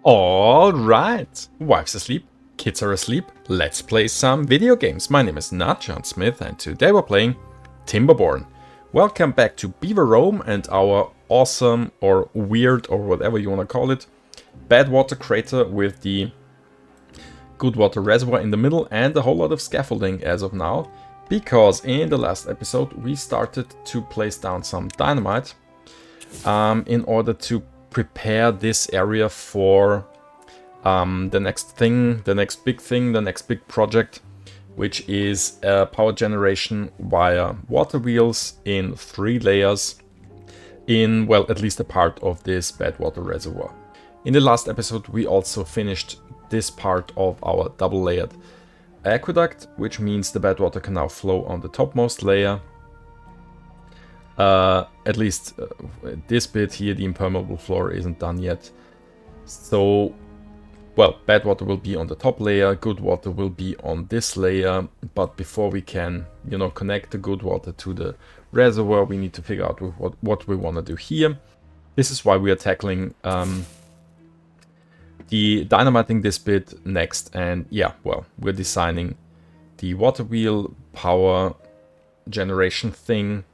Alright, wife's asleep, kids are asleep, let's play some video games. My name is not John Smith and today we're playing Timberborn. Welcome back to Beaverome and our awesome or weird or whatever you want to call it bad water crater with the good water reservoir in the middle and a whole lot of scaffolding as of now. Because in the last episode we started to place down some dynamite in order to prepare this area for the next thing, the next big thing, the next big project, which is power generation via water wheels in 3 layers in, well, at least a part of this bad water reservoir. In the last episode we also finished this part of our double layered aqueduct, which means the bad water can now flow on the topmost layer. At least this bit here, the impermeable floor, isn't done yet. So, well, bad water will be on the top layer, good water will be on this layer. But before we can, you know, connect the good water to the reservoir, we need to figure out what we want to do here. This is why we are tackling the dynamiting this bit next. And yeah, well, we're designing the water wheel power generation thing.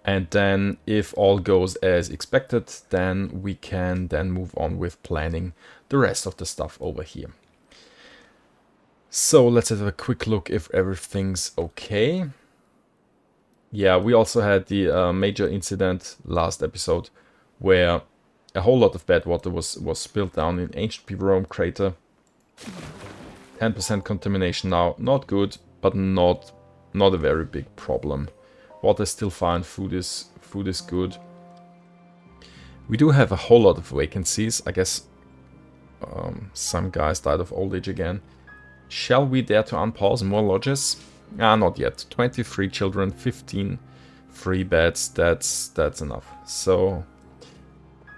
And then if all goes as expected, then we can then move on with planning the rest of the stuff over here. So let's have a quick look if everything's okay. Yeah, we also had the major incident last episode where a whole lot of bad water was spilled down in ancient Beaverome crater. 10% contamination now, not good, but not a very big problem. Water is still fine, food is good. We do have a whole lot of vacancies. I guess some guys died of old age again. Shall we dare to unpause more lodges? Not yet. 23 children, 15 free beds. That's enough. So,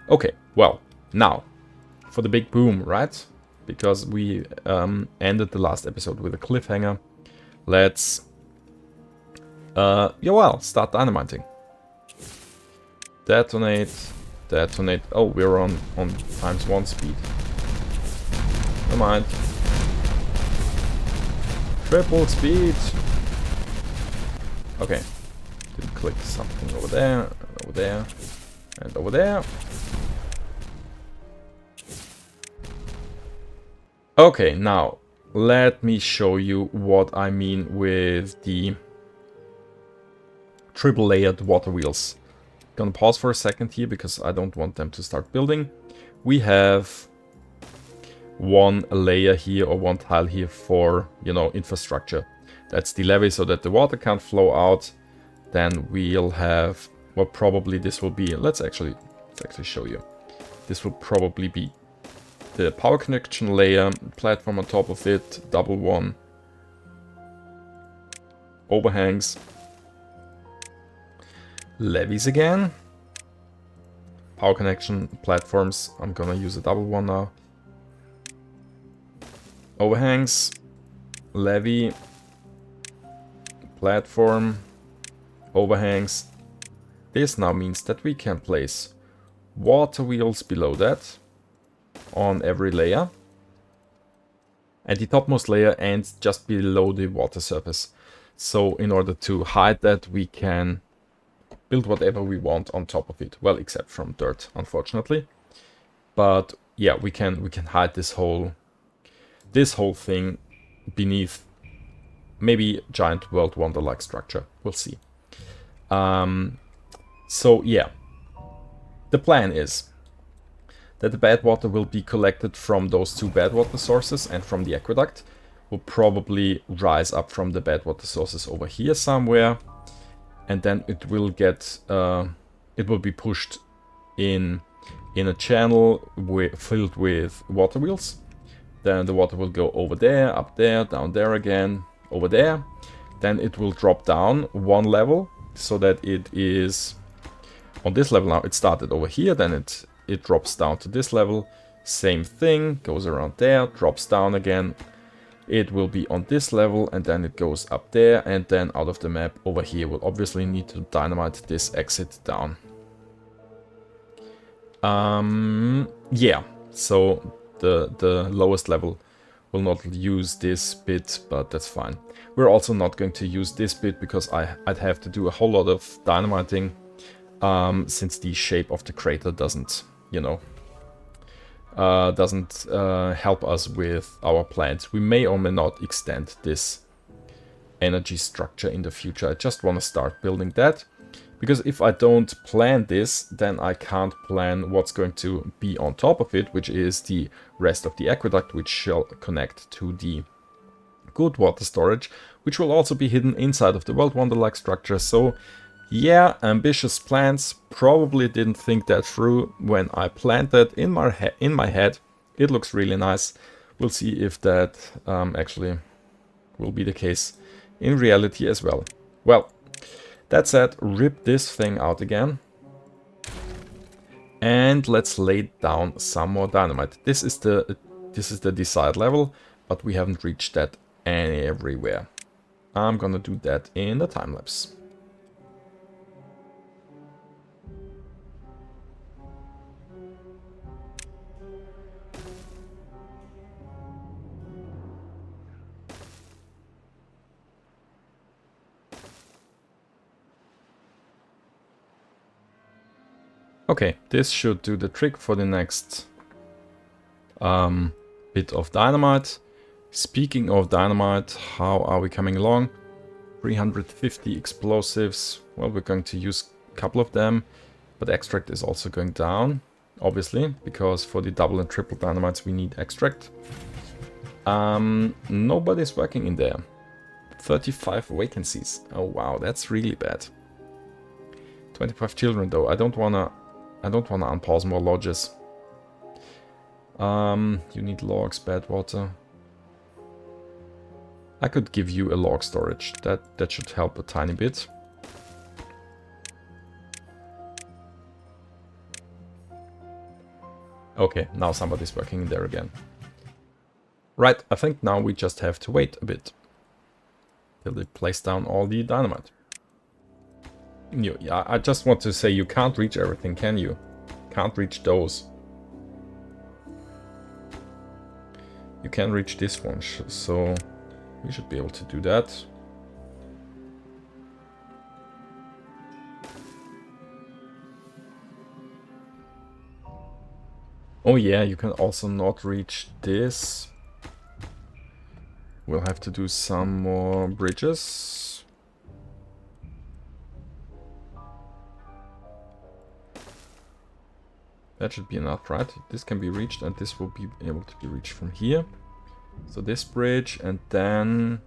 okay. Well, now for the big boom, right? Because we ended the last episode with a cliffhanger. Let's start dynamiting. Detonate. Oh, we're on ×1 speed. Never mind. Triple speed. Okay. Didn't click something over there, and over there. Okay, now let me show you what I mean with the triple layered water wheels. Gonna pause for a second here because I don't want them to start building. We have one layer here or one tile here for, you know, infrastructure. That's the levee so that the water can't flow out. Then we'll have, well, probably this will be, let's actually show you. This will probably be the power connection layer, platform on top of it, double one, overhangs, levees again, power connection, platforms. I'm gonna use a double one now. Overhangs, levee, platform, overhangs. This now means that we can place water wheels below that on every layer, and the topmost layer ends just below the water surface. So in order to hide that, we can build whatever we want on top of it. Well, except from dirt, unfortunately. But yeah, we can hide this whole thing beneath maybe giant world wonder-like structure. We'll see. So yeah, the plan is that the bad water will be collected from those 2 bad water sources and from the aqueduct. Will probably rise up from the bad water sources over here somewhere. And then it will get, it will be pushed in a channel filled with water wheels. Then the water will go over there, up there, down there again, over there. Then it will drop down 1 level so that it is on this level now. It started over here, then it drops down to this level. Same thing, goes around there, drops down again. It will be on this level and then it goes up there, and then out of the map over here. We'll obviously need to dynamite this exit down. Yeah, so the lowest level will not use this bit, but that's fine. We're also not going to use this bit because I'd have to do a whole lot of dynamiting, since the shape of the crater doesn't, you know, doesn't help us with our plans. We may or may not extend this energy structure in the future. I just want to start building that, because if I don't plan this, then I can't plan what's going to be on top of it, which is the rest of the aqueduct, which shall connect to the good water storage, which will also be hidden inside of the World Wonder-like structure. So yeah, ambitious plans. Probably didn't think that through when I planned that in my head. It looks really nice. We'll see if that actually will be the case in reality as well. Well, that said, rip this thing out again. And let's lay down some more dynamite. This is the desired level, but we haven't reached that everywhere. I'm gonna do that in the time lapse. Okay, this should do the trick for the next bit of dynamite. Speaking of dynamite, how are we coming along? 350 explosives. Well, we're going to use a couple of them, but extract is also going down, obviously, because for the double and triple dynamites we need extract. Nobody's working in there. 35 vacancies. Oh wow, that's really bad. 25 children though. I don't wanna unpause more lodges. You need logs, bad water. I could give you a log storage. That should help a tiny bit. Okay, now somebody's working in there again. Right, I think now we just have to wait a bit till they place down all the dynamite. Yeah, I just want to say you can't reach everything, can you? Can't reach those. You can reach this one, so we should be able to do that. Oh yeah, you can also not reach this. We'll have to do some more bridges. That should be enough, right? This can be reached and this will be able to be reached from here. So this bridge, and then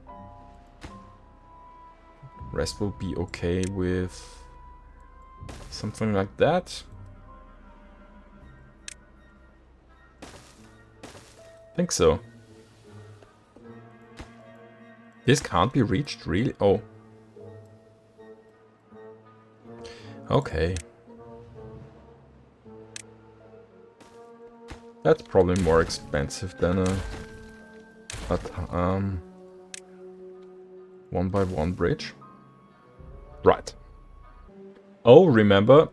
rest will be okay with something like that. I think so. This can't be reached, really? Oh. Okay. That's probably more expensive than a 1x1 bridge. Right. Oh, remember,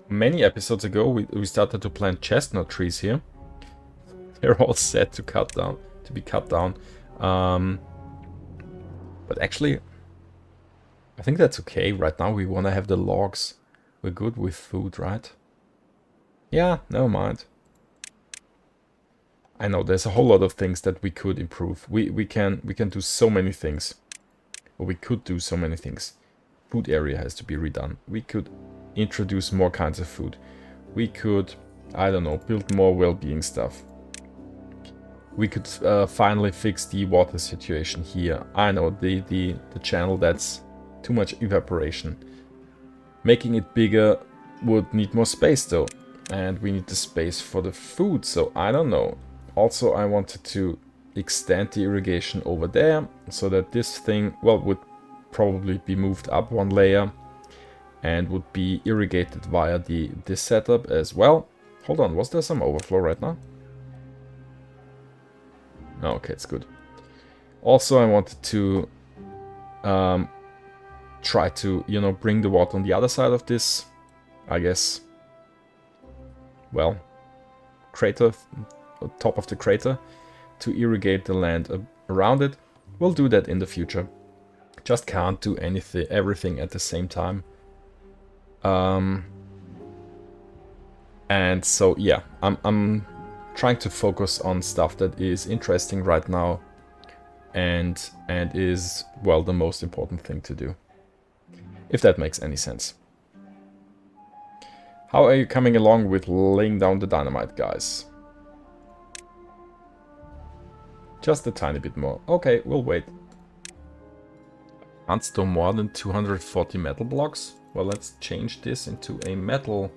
many episodes ago we started to plant chestnut trees here. They're all set to be cut down. But actually, I think that's okay. Right now we want to have the logs. We're good with food, right? Yeah, never mind. I know there's a whole lot of things that we could improve. We can do so many things. Or we could do so many things. Food area has to be redone. We could introduce more kinds of food. We could, I don't know, build more well-being stuff. We could finally fix the water situation here. I know, the channel, that's too much evaporation. Making it bigger would need more space though. And we need the space for the food, so I don't know. Also, I wanted to extend the irrigation over there, so that this thing, well, would probably be moved up one layer and would be irrigated via this setup as well. Hold on, was there some overflow right now? Oh, okay, it's good. Also, I wanted to try to, you know, bring the water on the other side of this, I guess, well, crater top of the crater to irrigate the land around it. We'll do that in the future. Just can't do everything at the same time. And so yeah, I'm trying to focus on stuff that is interesting right now and is, well, the most important thing to do, if that makes any sense. How are you coming along with laying down the dynamite, guys? Just a tiny bit more. Okay, we'll wait. Can't store more than 240 metal blocks? Well, let's change this into a metal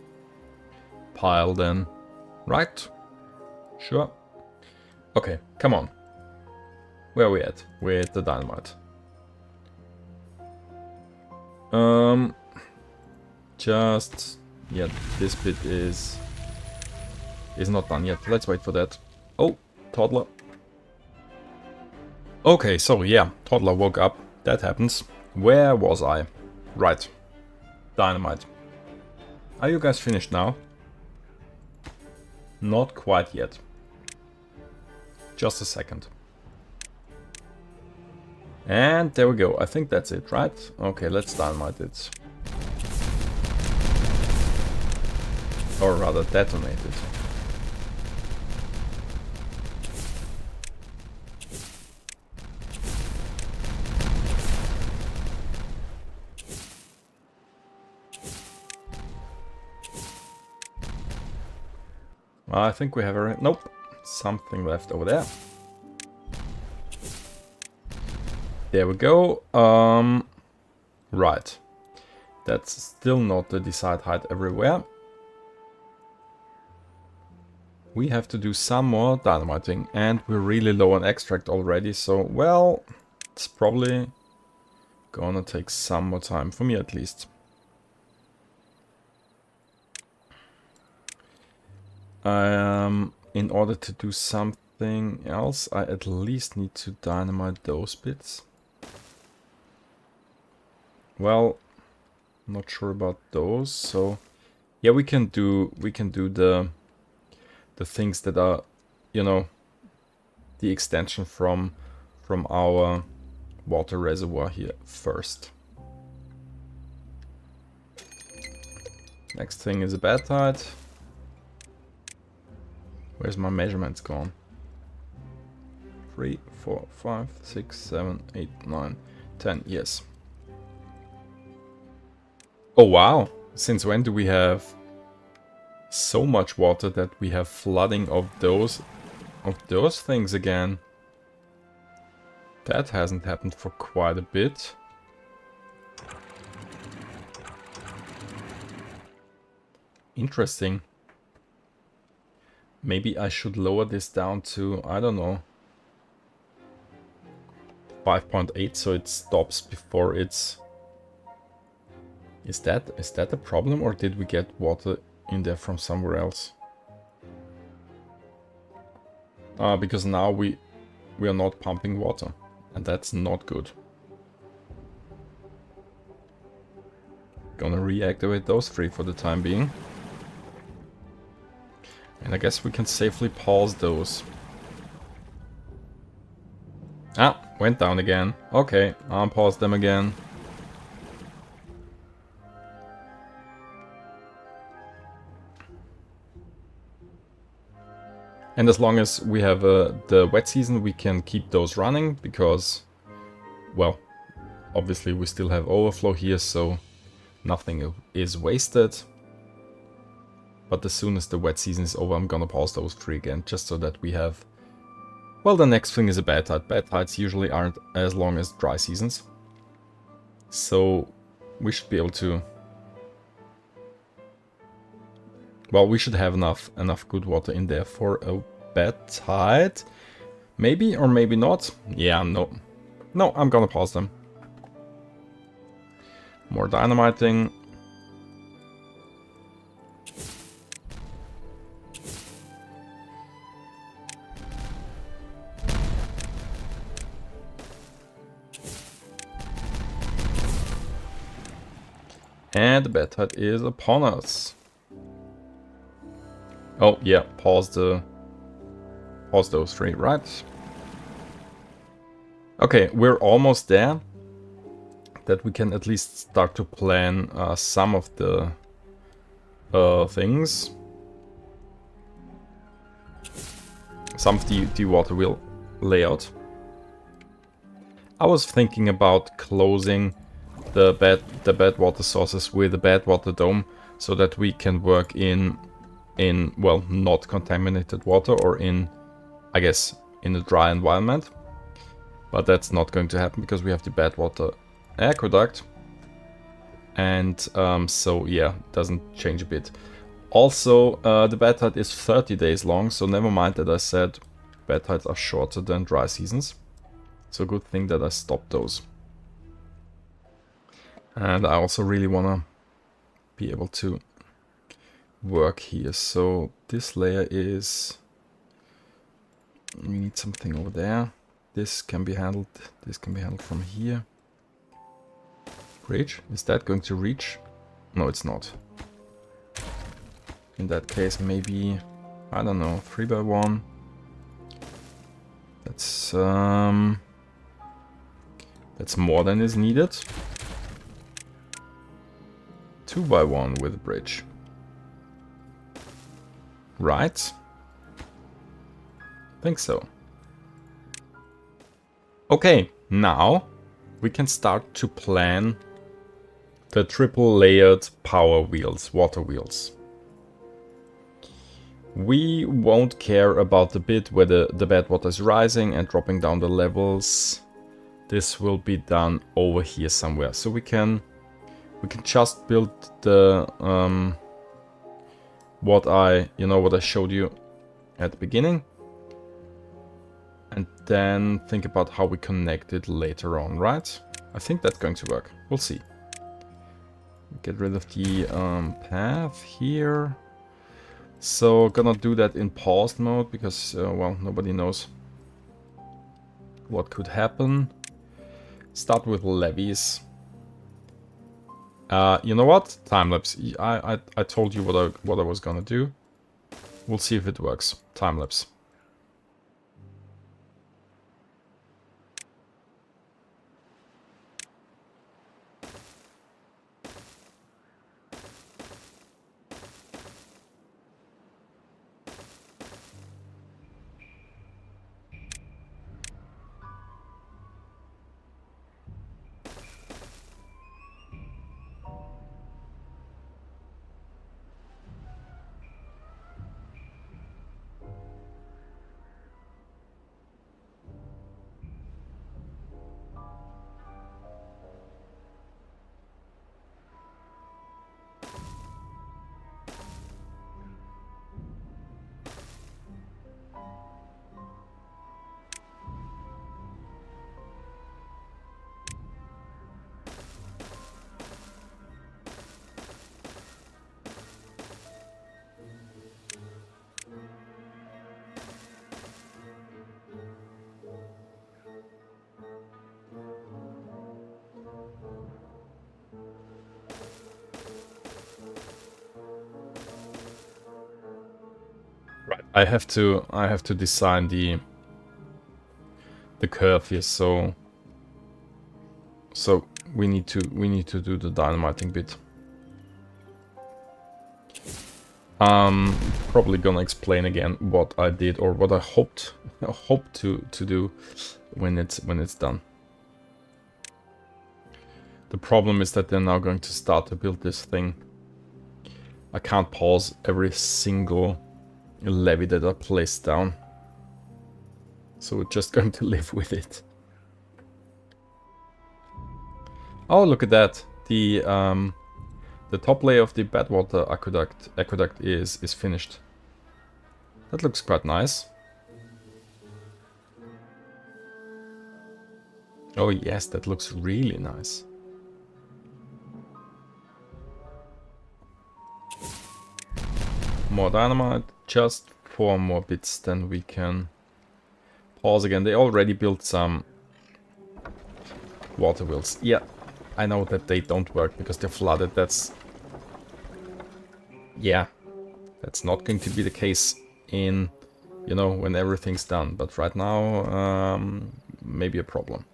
pile then. Right? Sure. Okay, come on. Where are we at with the dynamite? Just... yeah, this bit is not done yet. Let's wait for that. Oh, toddler. Okay, so yeah, toddler woke up. That happens. Where was I? Right. Dynamite. Are you guys finished now? Not quite yet. Just a second. And there we go. I think that's it, right? Okay, let's dynamite it. Or rather, detonate it. I think we have a... nope. Something left over there. There we go. Right. That's still not the desired height everywhere. We have to do some more dynamiting, and we're really low on extract already, so, well, it's probably gonna take some more time, for me at least. In order to do something else, I at least need to dynamite those bits. Well, not sure about those, so yeah, we can do the things that are, you know, the extension from our water reservoir here first. Next thing is a bad tide. Where's my measurements gone? 3, 4, 5, 6, 7, 8, 9, 10. Yes. Oh wow! Since when do we have so much water that we have flooding of those things again? That hasn't happened for quite a bit. Interesting. Maybe I should lower this down to, I don't know, 5.8, so it stops before it's... Is that a problem, or did we get water in there from somewhere else? Because now we are not pumping water, and that's not good. Gonna reactivate those 3 for the time being. And I guess we can safely pause those. Ah, went down again. Okay, unpause them again. And as long as we have the wet season, we can keep those running because, well, obviously we still have overflow here, so nothing is wasted. But as soon as the wet season is over, I'm gonna pause those 3 again, just so that we have... Well, the next thing is a bad tide. Bad tides usually aren't as long as dry seasons. So we should be able to... Well, we should have enough good water in there for a bad tide. Maybe or maybe not. Yeah, no. No, I'm gonna pause them. More dynamiting. And the bad tide is upon us. Oh yeah, pause the Pause those 3, right? Okay, we're almost there. That we can at least start to plan some of the things. Some of the water wheel layout. I was thinking about closing the bad water sources with a bad water dome so that we can work in well, not contaminated water, or in, I guess, in a dry environment. But that's not going to happen because we have the bad water aqueduct. And so yeah, doesn't change a bit. Also, the bad tide is 30 days long, so never mind that I said bad tides are shorter than dry seasons. So good thing that I stopped those. And I also really wanna be able to work here. So this layer is... we need something over there. This can be handled. This can be handled from here. Bridge? Is that going to reach? No, it's not. In that case, maybe, I don't know, 3x1. That's more than is needed. 2x1 with a bridge. Right? Think so. Okay, now we can start to plan the triple layered power wheels, water wheels. We won't care about the bit where the bad water is rising and dropping down the levels. This will be done over here somewhere. So we can just build the what I showed you at the beginning, and then think about how we connect it later on, right? I think that's going to work. We'll see. Get rid of the path here. So gonna do that in paused mode because well, nobody knows what could happen. Start with levies. You know what? Time lapse. I told you what I was gonna do. We'll see if it works. Time lapse. Right. I have to design the curve here, so we need to do the dynamiting bit. Probably gonna explain again what I did, or what I hoped to do when it's done. The problem is that they're now going to start to build this thing. I can't pause every single levy that I place down, so we're just going to live with it. Oh, look at that! The top layer of the Badwater aqueduct is finished. That looks quite nice. Oh yes, that looks really nice. More dynamite, just 4 more bits, then we can pause again. They already built some water wheels. Yeah, I know that they don't work because they're flooded. Yeah, that's not going to be the case in you know, when everything's done. But right now, maybe a problem.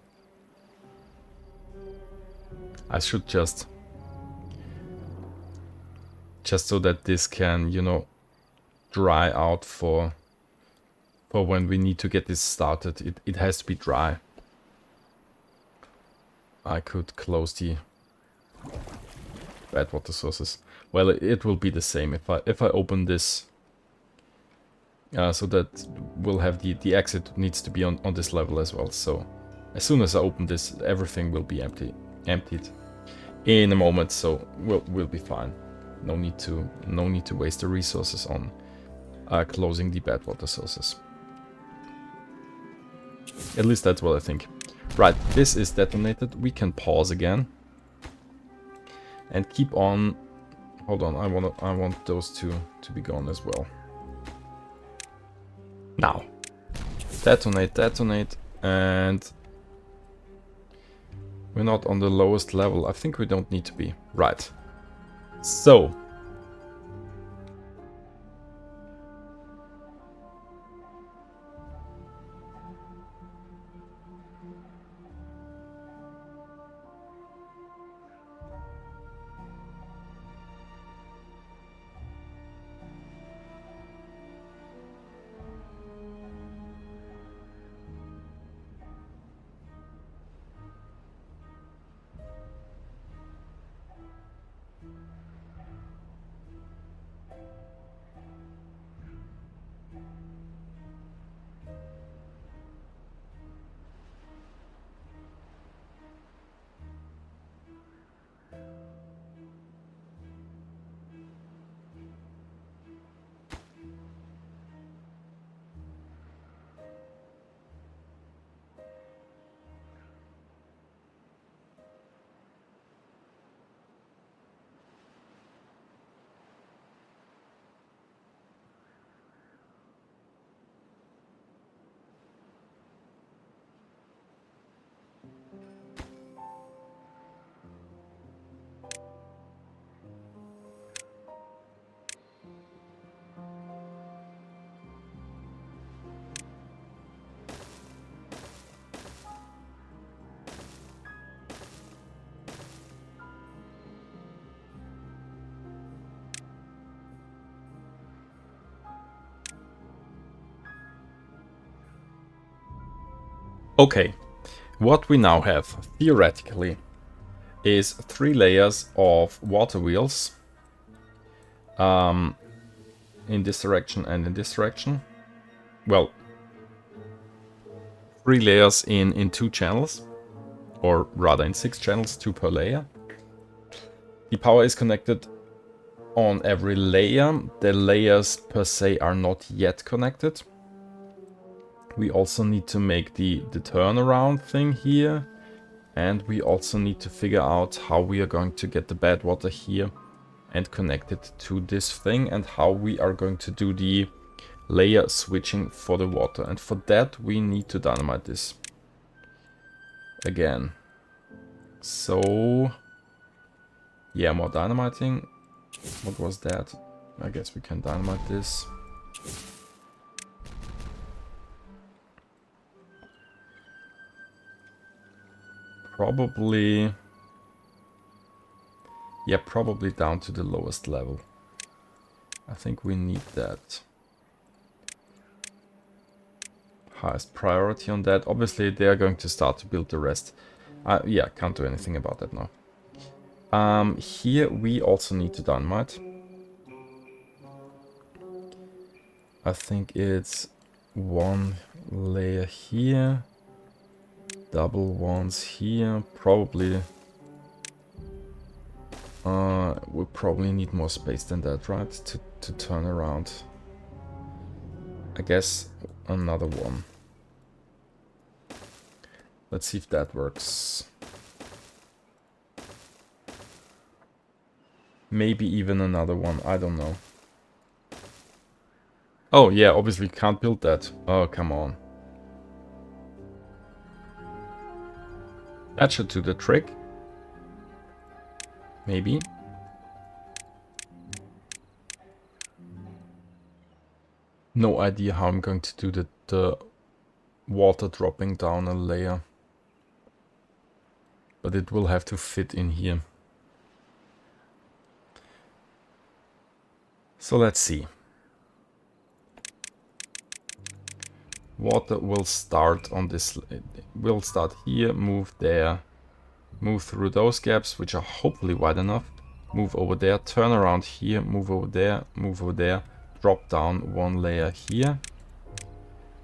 I should just so that this can, you know, dry out for when we need to get this started. It has to be dry. I could close the bad water sources. Well, it will be the same if I open this, so that we'll have the exit needs to be on this level as well. So as soon as I open this, everything will be emptied in a moment. So we'll be fine. No need to waste the resources on closing the bad water sources. At least that's what I think. Right, this is detonated. We can pause again and keep on. Hold on, I want those two to be gone as well. Now, detonate, and we're not on the lowest level. I think we don't need to be. Right. So. Okay, what we now have, theoretically, is 3 layers of water wheels in this direction and in this direction. Well, 3 layers in 2 channels, or rather in 6 channels, 2 per layer. The power is connected on every layer. The layers per se are not yet connected. We also need to make the turnaround thing here. And we also need to figure out how we are going to get the bad water here and connect it to this thing, and how we are going to do the layer switching for the water. And for that we need to dynamite this again. So yeah, more dynamiting. What was that? I guess we can dynamite this. Probably, yeah, probably down to the lowest level. I think we need that. Highest priority on that. Obviously, they are going to start to build the rest. Yeah, can't do anything about that now. Here we also need to dynamite. I think it's 1 layer here. Double ones here, probably. We probably need more space than that, right? To turn around. I guess another one. Let's see if that works. Maybe even another one, I don't know. Oh yeah, obviously can't build that. Oh, come on. That should do the trick. Maybe. No idea how I'm going to do the water dropping down a layer. But it will have to fit in here. So let's see. Water will start on this, will start here, move there, move through those gaps, which are hopefully wide enough, move over there, turn around here, move over there, drop down one layer here.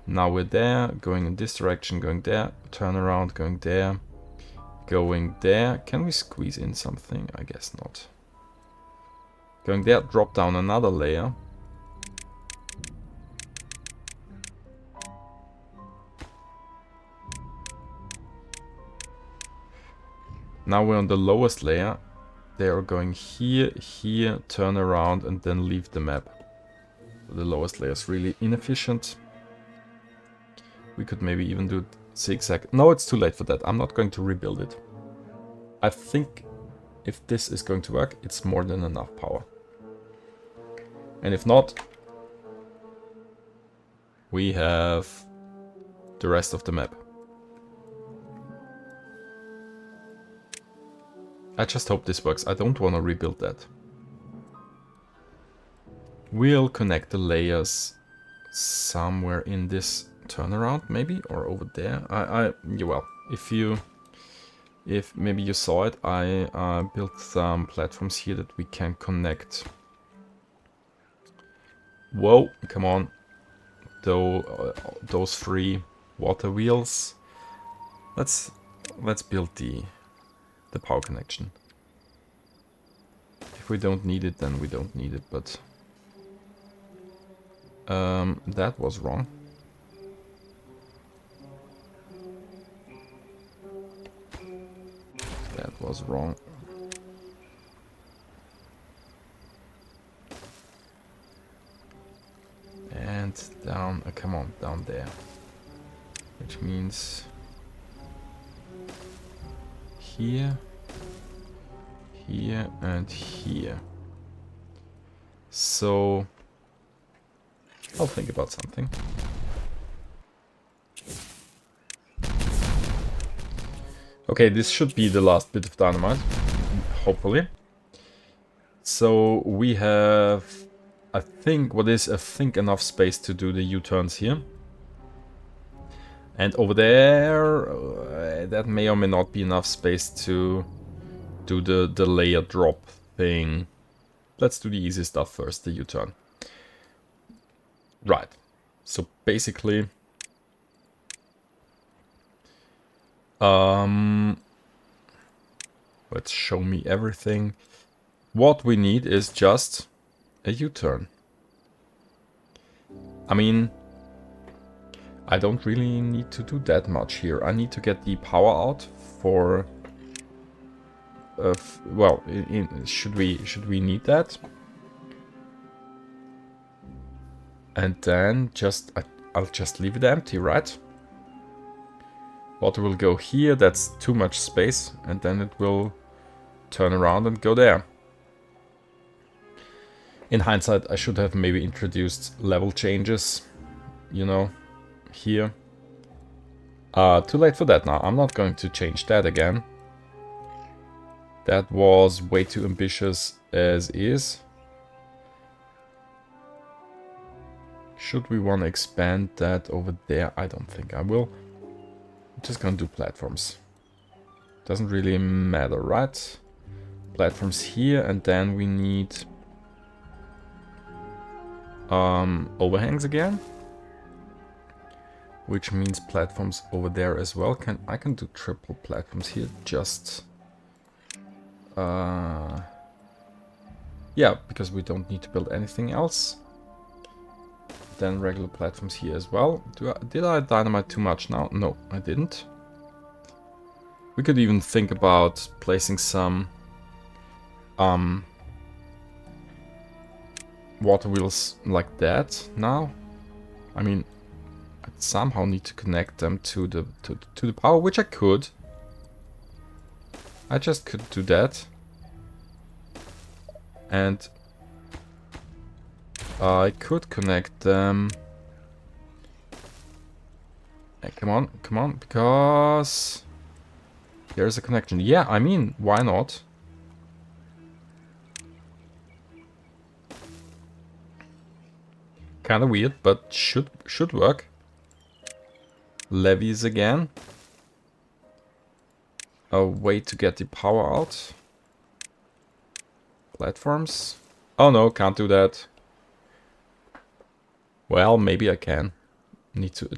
Now we're there, going in this direction, going there, turn around, going there, going there. Can we squeeze in something? I guess not. Going there, drop down another layer. Now we're on the lowest layer. They are going here, here, turn around, and then leave the map. The lowest layer is really inefficient. We could maybe even do zigzag. No, it's too late for that. I'm not going to rebuild it. I think if this is going to work, it's more than enough power. And if not, we have the rest of the map. I just hope this works. I don't want to rebuild that. We'll connect the layers somewhere in this turnaround, maybe, or over there. Yeah, well, if maybe you saw it, I built some platforms here that we can connect. Whoa, come on. Those 3 water wheels. Let's build the power connection. If we don't need it, then we don't need it, but that was wrong. That was wrong. And down, come on, down there. Which means here, here, and here. So I'll think about something. Okay, this should be the last bit of dynamite, hopefully. So we have, I think, enough space to do the U-turns here. And over there, that may or may not be enough space to do the layer drop thing. Let's do the easy stuff first, the U-turn. Right. So basically, let's show me everything. What we need is just a U-turn. I mean, I don't really need to do that much here. I need to get the power out for... well, should we need that? And then I'll just leave it empty, right? Water will go here, that's too much space, and then it will turn around and go there. In hindsight, I should have maybe introduced level changes, you know, here. Too late for that now. I'm not going to change that again. That was way too ambitious as is. Should we want to expand that over there? I don't think I will. I'm just gonna do platforms. Doesn't really matter, right? Platforms here, and then we need overhangs again. Which means platforms over there as well. I can do triple platforms here, just... yeah, because we don't need to build anything else. Then regular platforms here as well. Did I dynamite too much now? No, I didn't. We could even think about placing some water wheels like that now. I mean, I somehow need to connect them to the power, which I could. I just could do that. And I could connect them. Hey, come on, because there's a connection. Yeah, I mean, why not? Kind of weird, but should work. Levies again. A way to get the power out. Platforms. Oh no, can't do that. Well, maybe I can.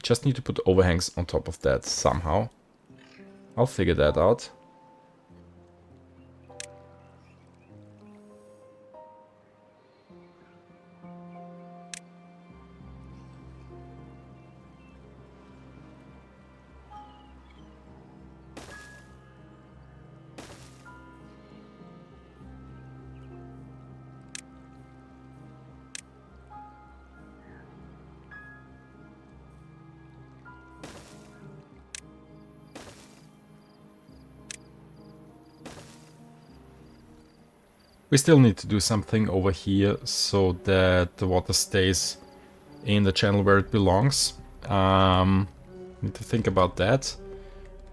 Just need to put overhangs on top of that somehow. I'll figure that out. We still need to do something over here so that the water stays in the channel where it belongs. Need to think about that.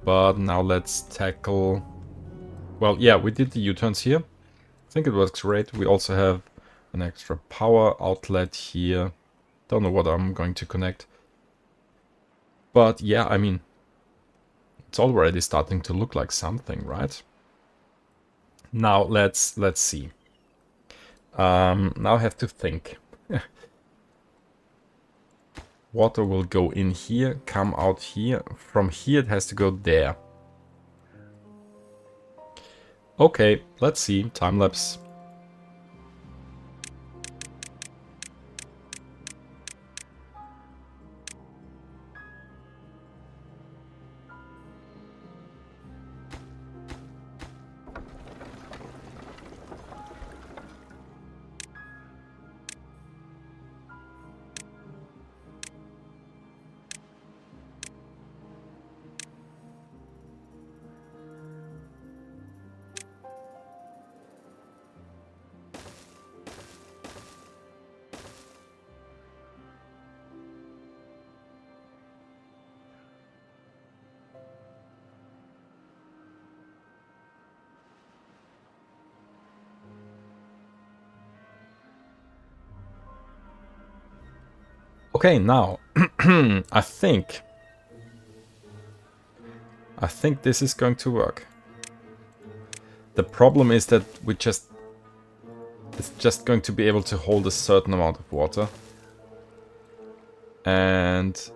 But now let's tackle... Well, yeah, we did the U-turns here. I think it works great. We also have an extra power outlet here. Don't know what I'm going to connect. But yeah, I mean, it's already starting to look like something, right? Now let's see. Now I have to think. Water will go in here, come out here. From here it has to go there. Okay, let's see. Time lapse. Okay, now I think this is going to work. The problem is that it's just going to be able to hold a certain amount of water. And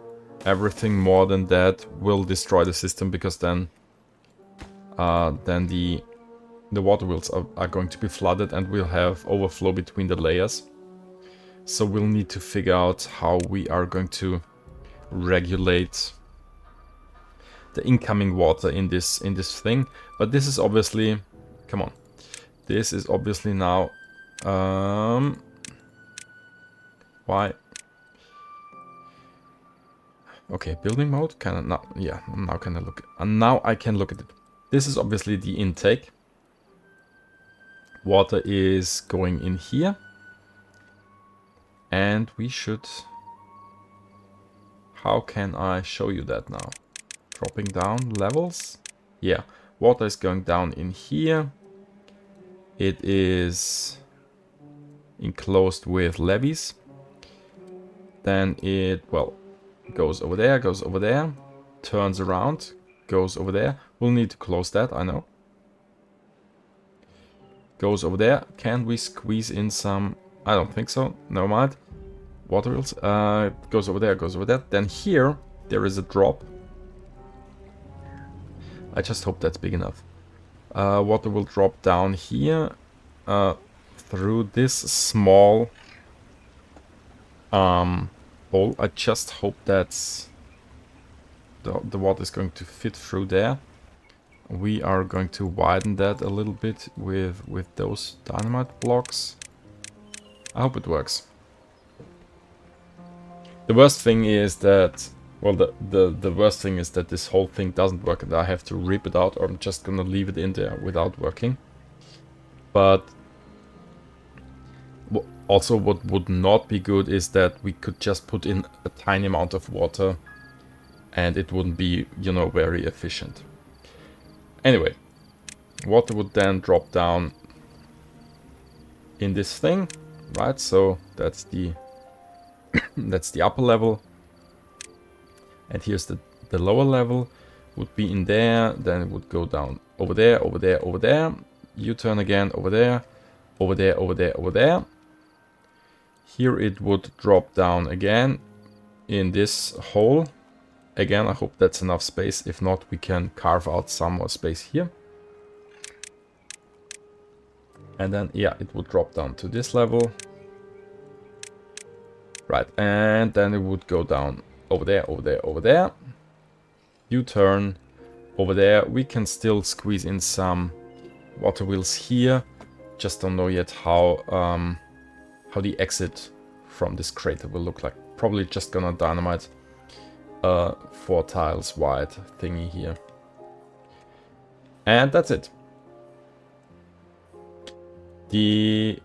everything more than that will destroy the system, because then the water wheels are going to be flooded and we'll have overflow between the layers. So we'll need to figure out how we are going to regulate the incoming water in this thing. But this is obviously, come on, this is obviously now why? Okay, building mode. Can I now? Yeah, now can I look? And now I can look at it. This is obviously the intake. Water is going in here, and we should. How can I show you that now? Dropping down levels. Yeah, water is going down in here. It is enclosed with levees. Then it, well, goes over there, turns around, goes over there. We'll need to close that, I know. Goes over there. Can we squeeze in some? I don't think so. Never mind. Water wheels. Goes over there, goes over there. Then here, there is a drop. I just hope that's big enough. Water will drop down here through this small hole. I just hope that's the water is going to fit through there. We are going to widen that a little bit with those dynamite blocks. I hope it works. The worst thing is that, well, the worst thing is that this whole thing doesn't work and I have to rip it out, or I'm just gonna leave it in there without working. But Also, what would not be good is that we could just put in a tiny amount of water and it wouldn't be, you know, very efficient. Anyway, water would then drop down in this thing, right? So that's the that's the upper level. And here's the lower level, would be in there, then it would go down over there, over there, over there. U-turn again, over there, over there, over there, over there. Here it would drop down again in this hole. Again, I hope that's enough space. If not, we can carve out some more space here. And then, yeah, it would drop down to this level. Right, and then it would go down over there, over there, over there. U-turn over there. We can still squeeze in some water wheels here. Just don't know yet how the exit from this crater will look like. Probably just gonna dynamite 4 tiles wide thingy here. And that's it. The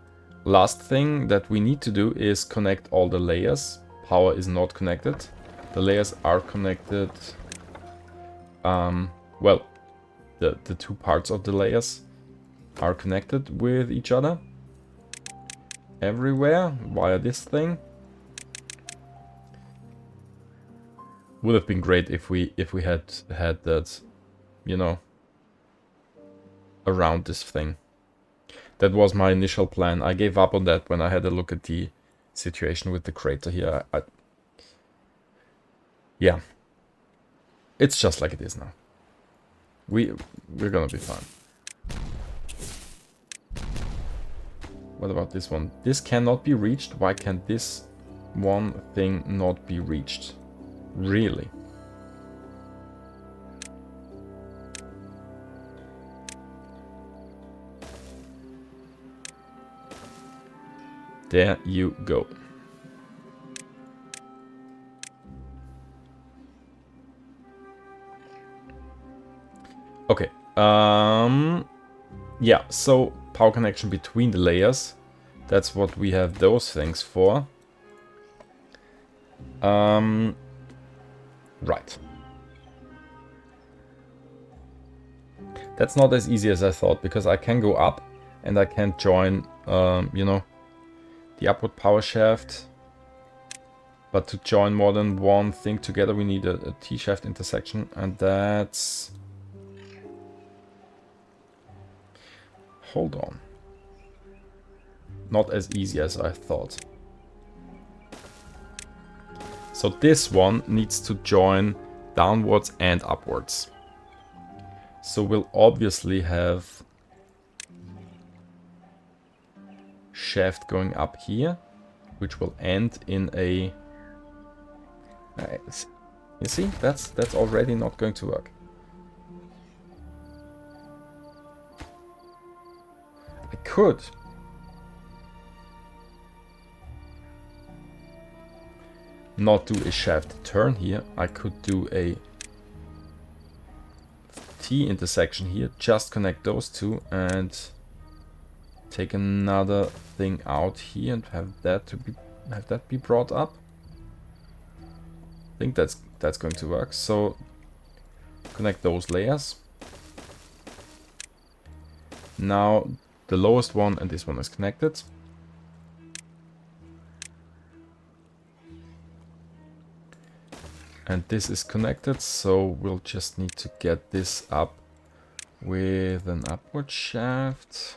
last thing that we need to do is connect all the layers. Power is not connected. The layers are connected. Well, the 2 parts of the layers are connected with each other everywhere via this thing. Would have been great if we had that, you know, around this thing. That was my initial plan. I gave up on that when I had a look at the situation with the crater here. Yeah, it's just like it is now. We're gonna be fine. What about this one? This cannot be reached. Why can this one thing not be reached? Really? There you go. Okay. Yeah, so power connection between the layers. That's what we have those things for. Right. That's not as easy as I thought, because I can go up and I can join, you know, the upward power shaft. But to join more than one thing together, we need a T-shaft intersection, and that's... Hold on. Not as easy as I thought. So this one needs to join downwards and upwards. So we'll obviously have shaft going up here, which will end in a... you see, that's already not going to work. I could. Not do a shaft turn here. I could do a T intersection here. Just connect those two and take another thing out here and have that be brought up. I think that's going to work. So connect those layers. Now the lowest one and this one is connected. And this is connected, so we'll just need to get this up with an upward shaft.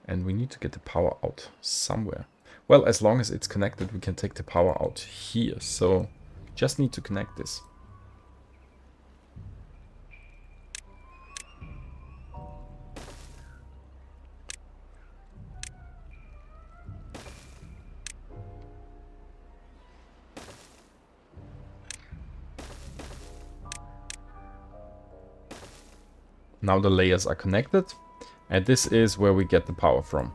And we need to get the power out somewhere. Well, as long as it's connected, we can take the power out here. So just need to connect this. Now the layers are connected, and this is where we get the power from.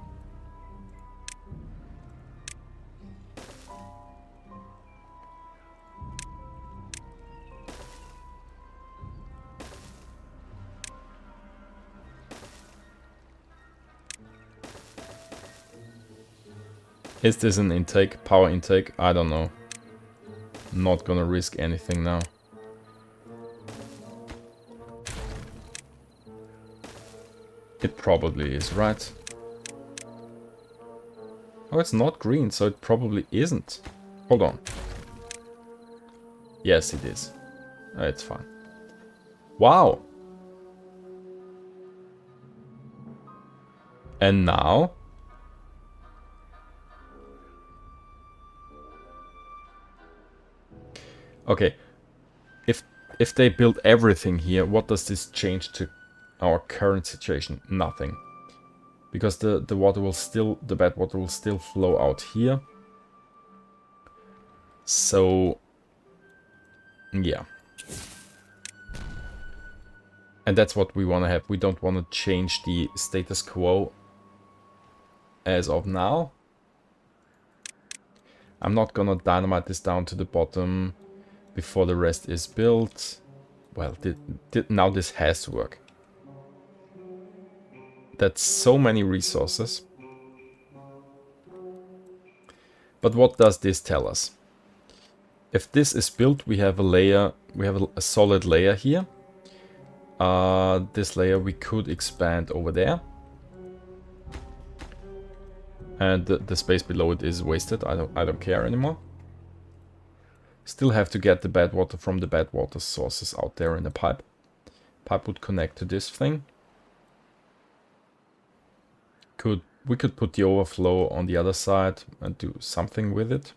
Is this an intake? Power intake? I don't know. Not gonna risk anything now. It probably is, right? Oh, it's not green, so it probably isn't. Hold on. Yes, it is. It's fine. Wow! And now? Okay. If they build everything here, what does this change to our current situation? Nothing. Because the water will still, the bad water will still flow out here. So, yeah. And that's what we want to have. We don't want to change the status quo as of now. I'm not gonna dynamite this down to the bottom before the rest is built. Well, now this has to work. That's so many resources. But what does this tell us? If this is built, we have a layer, we have a solid layer here. This layer we could expand over there. And the space below it is wasted. I don't care anymore. Still have to get the bad water from the bad water sources out there in the pipe. Pipe would connect to this thing. We could put the overflow on the other side and do something with it.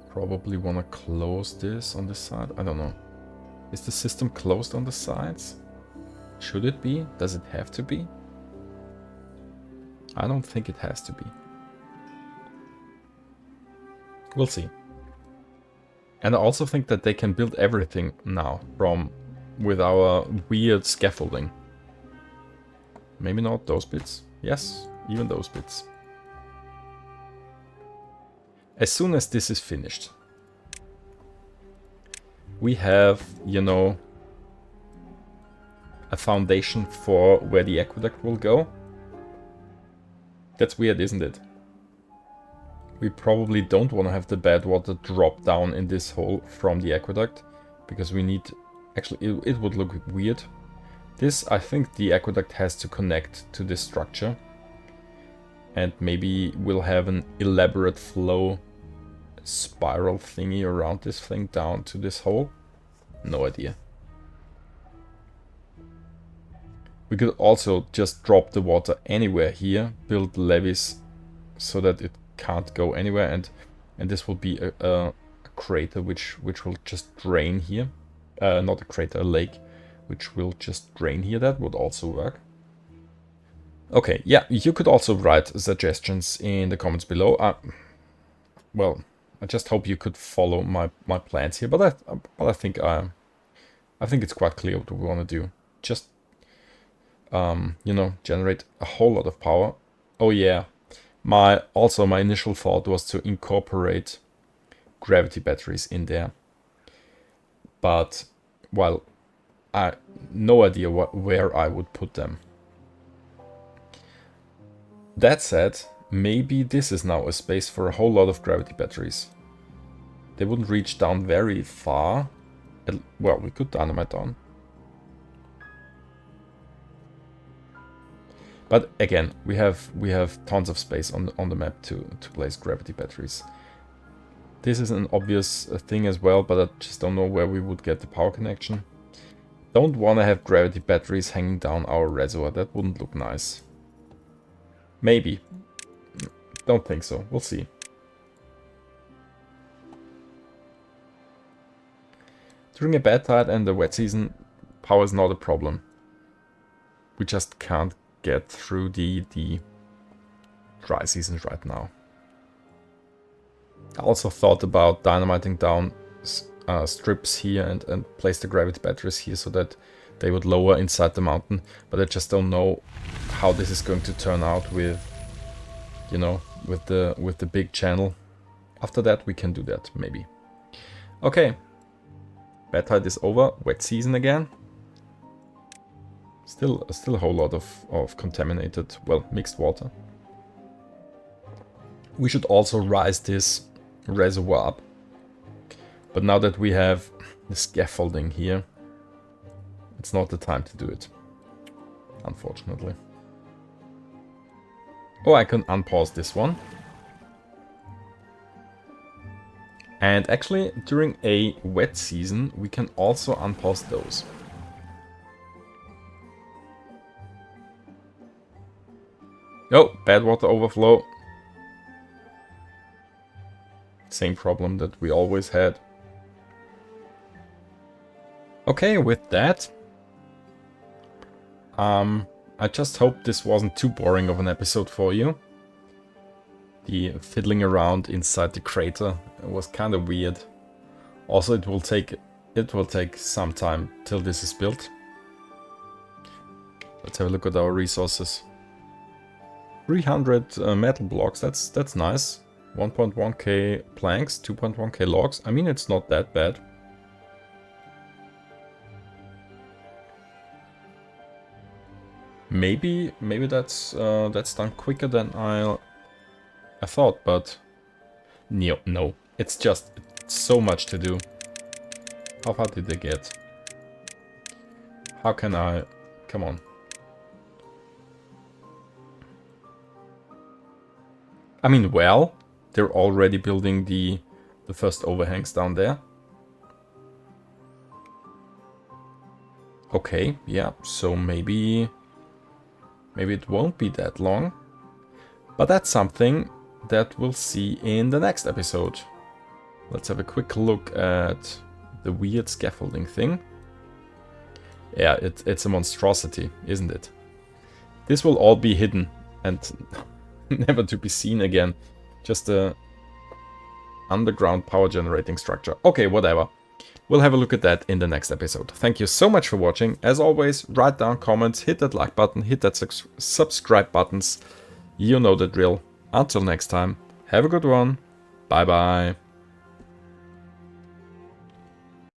Probably want to close this on this side. I don't know. Is the system closed on the sides? Should it be? Does it have to be? I don't think it has to be. We'll see. And I also think that they can build everything now with our weird scaffolding. Maybe not those bits. Yes, even those bits. As soon as this is finished, we have, you know, a foundation for where the aqueduct will go. That's weird, isn't it? We probably don't want to have the bad water drop down in this hole from the aqueduct, because we need... Actually, it would look weird. This, I think the aqueduct has to connect to this structure. And maybe we'll have an elaborate flow spiral thingy around this thing down to this hole. No idea. We could also just drop the water anywhere here, build levees so that it can't go anywhere, and this will be a crater which will just drain here. Not a crater, a lake, which will just drain here. That would also work. Okay, yeah, you could also write suggestions in the comments below. Well, I just hope you could follow my plans here, but I think it's quite clear what we want to do. Just you know, generate a whole lot of power. Oh yeah, my initial thought was to incorporate gravity batteries in there, but well, I no idea where I would put them. That said, maybe this is now a space for a whole lot of gravity batteries. They wouldn't reach down very far. Well, we could dynamite down. But again, we have tons of space on the map to place gravity batteries. This is an obvious thing as well, but I just don't know where we would get the power connection. Don't want to have gravity batteries hanging down our reservoir. That wouldn't look nice. Maybe. Don't think so. We'll see. During a bad tide and a wet season, power is not a problem. We just can't get through the dry seasons right now. I also thought about dynamiting down strips here and place the gravity batteries here so that they would lower inside the mountain, but I just don't know how this is going to turn out with, you know, with the big channel. After that we can do that, maybe. Okay, bad tide is over, wet season again. Still a whole lot of contaminated, well, mixed water. We should also rise this reservoir up. But now that we have the scaffolding here, it's not the time to do it, unfortunately. Oh, I can unpause this one. And actually, during a wet season, we can also unpause those. Oh, bad water overflow. Same problem that we always had. Okay, with that, I just hope this wasn't too boring of an episode for you. The fiddling around inside the crater was kind of weird. Also, it will take some time till this is built. Let's have a look at our resources. 300 metal blocks, that's nice. 1.1k planks, 2.1k logs. I mean, it's not that bad. Maybe that's done quicker than I thought, but no, it's just so much to do. How far did they get? How can I? Come on. I mean, well, they're already building the first overhangs down there. Okay, yeah, so maybe it won't be that long. But that's something that we'll see in the next episode. Let's have a quick look at the weird scaffolding thing. Yeah, it's a monstrosity, isn't it? This will all be hidden and never to be seen again. Just a underground power generating structure. Okay, whatever. We'll have a look at that in the next episode. Thank you so much for watching. As always, write down comments, hit that like button, hit that subscribe buttons. You know the drill. Until next time, have a good one. Bye bye.